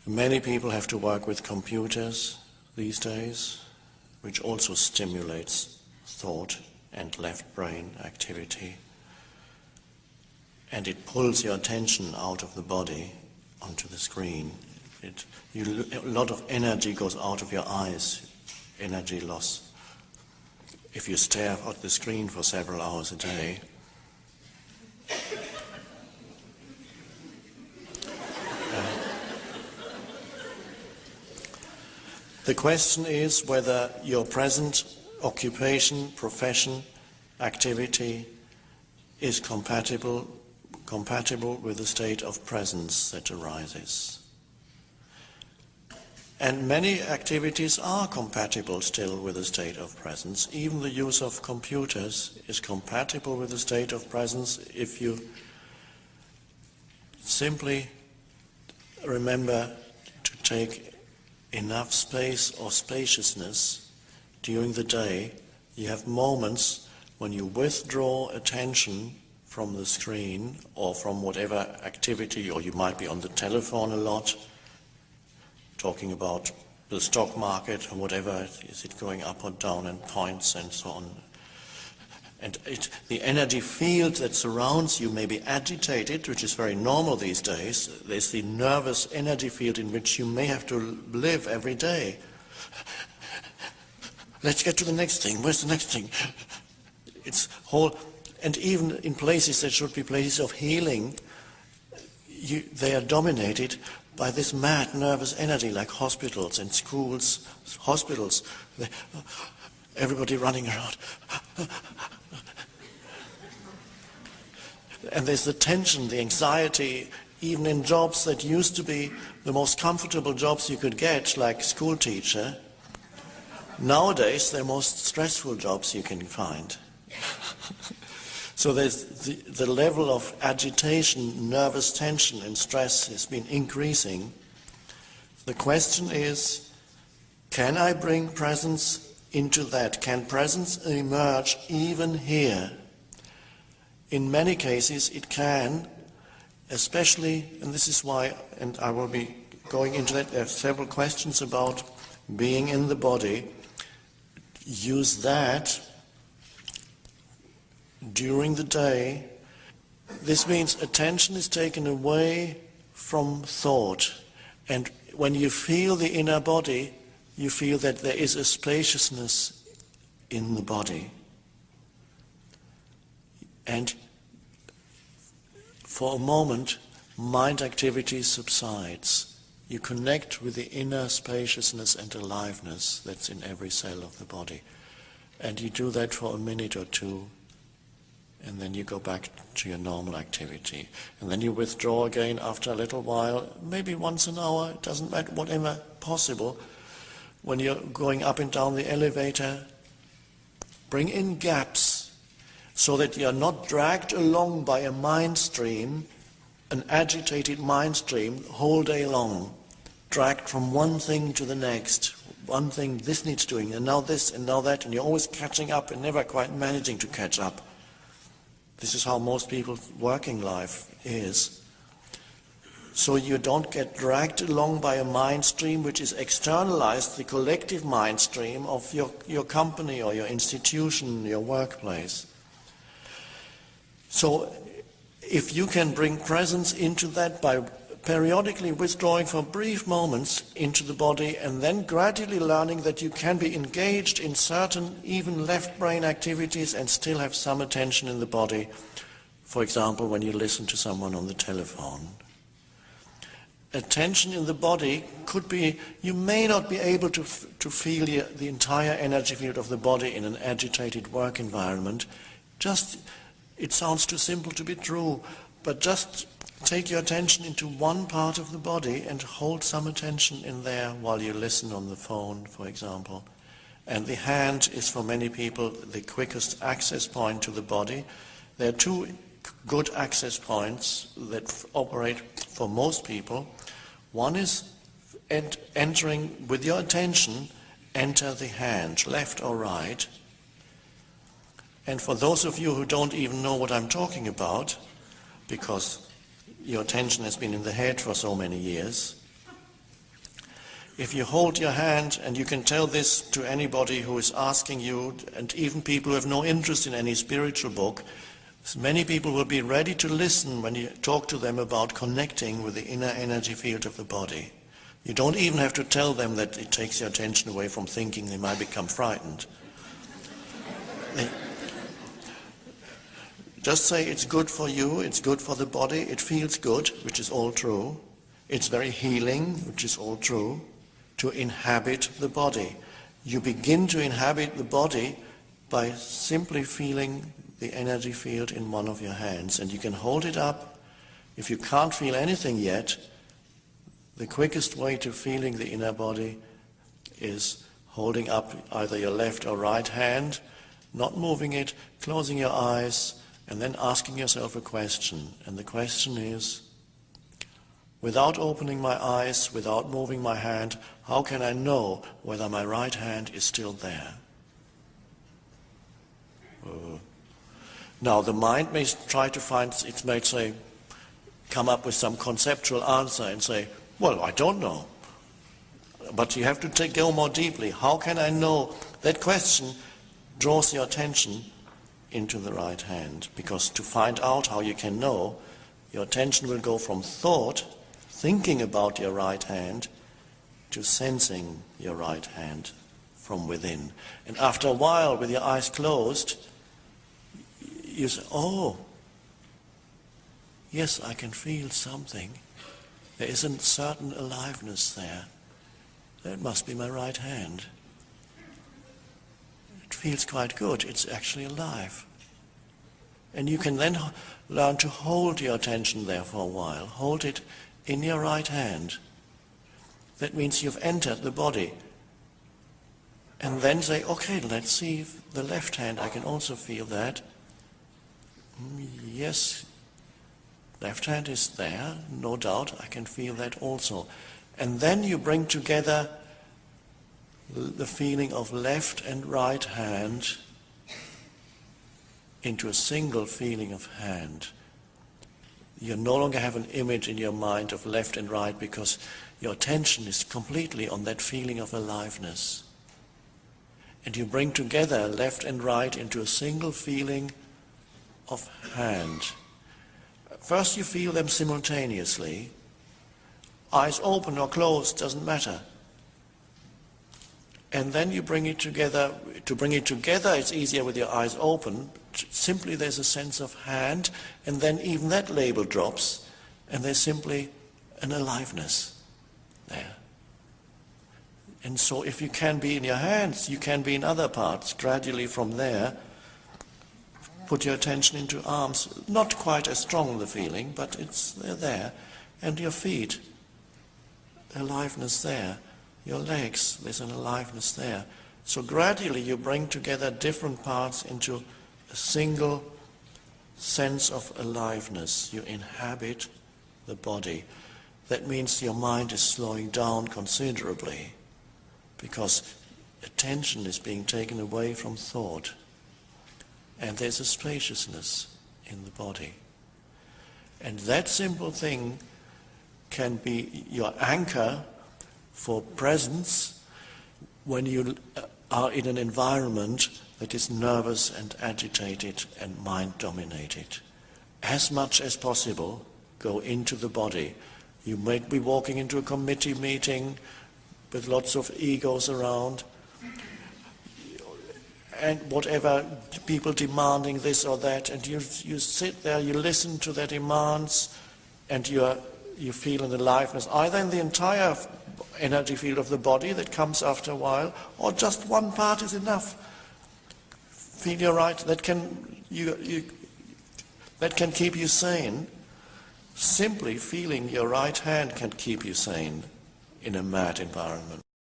Many people have to work with computers these days, which also stimulates thought and left brain activity. And it pulls your attention out of the body onto the screen. A lot of energy goes out of your eyes, energy loss. If you stare at the screen for several hours a day, the question is whether your present occupation, profession, activity is compatible with the state of presence that arises. And many activities are compatible still with the state of presence. Even the use of computers is compatible with the state of presence if you simply remember to take enough space or spaciousness during the day. You have moments when you withdraw attention from the screen or from whatever activity, or you might be on the telephone a lot, talking about the stock market or whatever, is it going up or down and points and so on. And the energy field that surrounds you may be agitated, which is very normal these days. There's the nervous energy field in which you may have to live every day. Let's get to the next thing. Where's the next thing? It's whole, and even in places that should be places of healing, they are dominated by this mad nervous energy, like hospitals and schools. Hospitals, everybody running around. And there's the tension, the anxiety, even in jobs that used to be the most comfortable jobs you could get, like school teacher. Nowadays, they're most stressful jobs you can find. So there's the level of agitation, nervous tension and stress has been increasing. The question is, can I bring presence into that? Can presence emerge even here? In many cases it can, especially, and this is why, and I will be going into that, there are several questions about being in the body. Use that during the day. This means attention is taken away from thought, and when you feel the inner body, you feel that there is a spaciousness in the body. And for a moment, mind activity subsides. You connect with the inner spaciousness and aliveness that's in every cell of the body. And you do that for a minute or two, and then you go back to your normal activity. And then you withdraw again after a little while, maybe once an hour, it doesn't matter, whatever possible. When you're going up and down the elevator, bring in gaps so that you're not dragged along by a mind stream, an agitated mind stream, the whole day long, dragged from one thing to the next. One thing, this needs doing, and now this, and now that, and you're always catching up and never quite managing to catch up. This is how most people's working life is. So you don't get dragged along by a mind stream which is externalized, the collective mind stream of your company or your institution, your workplace. So if you can bring presence into that by periodically withdrawing for brief moments into the body and then gradually learning that you can be engaged in certain even left brain activities and still have some attention in the body. For example, when you listen to someone on the telephone. Attention in the body could be, you may not be able to feel the entire energy field of the body in an agitated work environment. It sounds too simple to be true, but just take your attention into one part of the body and hold some attention in there while you listen on the phone, for example. And the hand is for many people the quickest access point to the body. There are two good access points that operate for most people. One is entering with your attention, enter the hand, left or right. And for those of you who don't even know what I'm talking about, because your attention has been in the head for so many years, If you hold your hand, and you can tell this to anybody who is asking you, and even people who have no interest in any spiritual book, many people will be ready to listen when you talk to them about connecting with the inner energy field of the body. You don't even have to tell them that it takes your attention away from thinking. They might become frightened. Just say it's good for you, it's good for the body, it feels good, which is all true. It's very healing, which is all true, to inhabit the body. You begin to inhabit the body by simply feeling the energy field in one of your hands, and you can hold it up. If you can't feel anything yet, the quickest way to feeling the inner body is holding up either your left or right hand, not moving it, closing your eyes, and then asking yourself a question. And the question is, without opening my eyes, without moving my hand, how can I know whether my right hand is still there? Now the mind may try to find, it may say, come up with some conceptual answer and say, well, I don't know. But you have to go more deeply. How can I know? That question draws your attention into the right hand. Because to find out how you can know, your attention will go from thought, thinking about your right hand, to sensing your right hand from within. And after a while, with your eyes closed, you say, oh, yes, I can feel something. There is a certain aliveness there. That must be my right hand. It feels quite good. It's actually alive. And you can then learn to hold your attention there for a while. Hold it in your right hand. That means you've entered the body. And then say, okay, let's see if the left hand, I can also feel that. Yes, left hand is there, no doubt, I can feel that also. And then you bring together the feeling of left and right hand into a single feeling of hand. You no longer have an image in your mind of left and right because your attention is completely on that feeling of aliveness. And you bring together left and right into a single feeling of hand. First you feel them simultaneously. Eyes open or closed, doesn't matter. And then you bring it together. To bring it together, it's easier with your eyes open. Simply there's a sense of hand, and then even that label drops, and there's simply an aliveness there. And so if you can be in your hands, you can be in other parts. Gradually from there, put your attention into arms. Not quite as strong the feeling, but they're there. And your feet, aliveness there. Your legs, there's an aliveness there. So gradually you bring together different parts into a single sense of aliveness. You inhabit the body. That means your mind is slowing down considerably because attention is being taken away from thought. And there's a spaciousness in the body. And that simple thing can be your anchor for presence when you are in an environment that is nervous and agitated and mind-dominated. As much as possible, go into the body. You might be walking into a committee meeting with lots of egos around, and whatever, people demanding this or that, and you sit there, you listen to their demands, and you feel an aliveness, either in the entire energy field of the body that comes after a while, or just one part is enough. Feel your right, that can keep you sane. Simply feeling your right hand can keep you sane in a mad environment.